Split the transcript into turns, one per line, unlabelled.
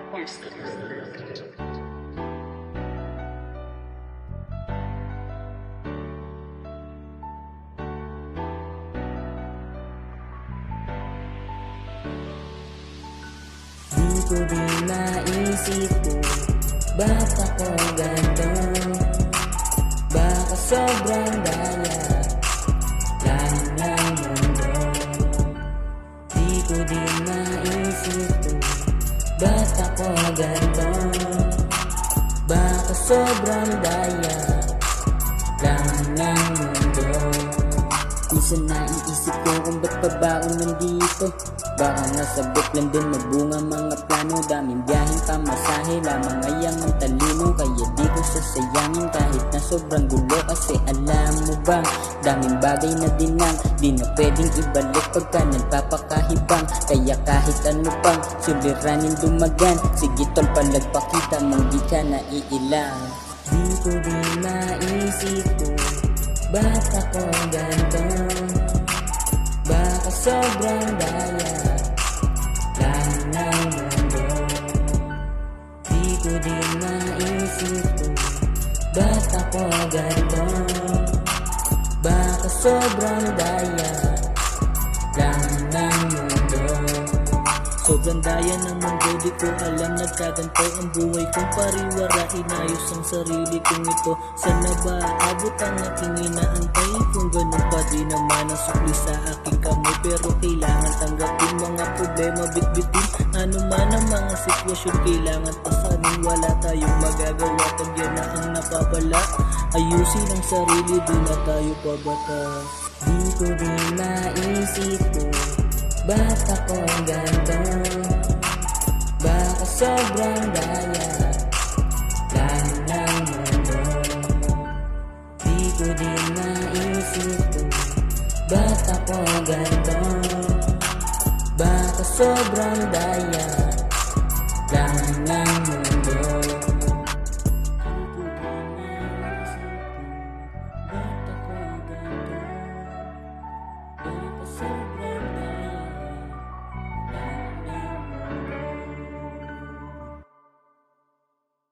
Di ko din naisip kung ba't ako ganito. Baka sobrang daya lang ng mundo. Di ko din naisip kung ba't ako ganito. Baka sobrang daya lang ng mundo. Minsan naiisip ko kung ba't pa ba ako nandito. Baka nasabot lang din magbunga mga plano. Daming biyaheng pamasahe, lamang ayang ang talino. Kaya di ko sasayangin kahit na sobrang gulo. Kasi alam mo ba, daming bagay na dinang di na pwedeng ibalik pagka nagpapakahibang. Kaya kahit ano pang suliranin dumagan, sige tol palagpakita mong di ka naiilang. Di ko din naisip kung ba't ako ganito. Baka sobrang daya lang ng mundo. Di ko din naisip kung ba't ako ganito. Baka sobrang daya lang ng mundo. Sobrang daya ng mundo, di ko alam nagkaganto ang buhay kong pariwara. Inayos ang sarili kong ito. Sana ba abot ang aking inaantay? Kung ganun pa di naman ang sukli sa aking kamay. Pero kailangan tanggapin mga problema, bitbitin ano man ang mga sitwasyon. Kailangan pasanin, wala tayong magagawa pag yan na ang napapala. Ayusin ang sarili, di na tayo pabata. Di ko din naisip kung ba't ako ganito. Baka sobrang daya lang ng mundo. Di ko din naisip kung ba't ako ganito. Baka sobrang daya lang ng mundo.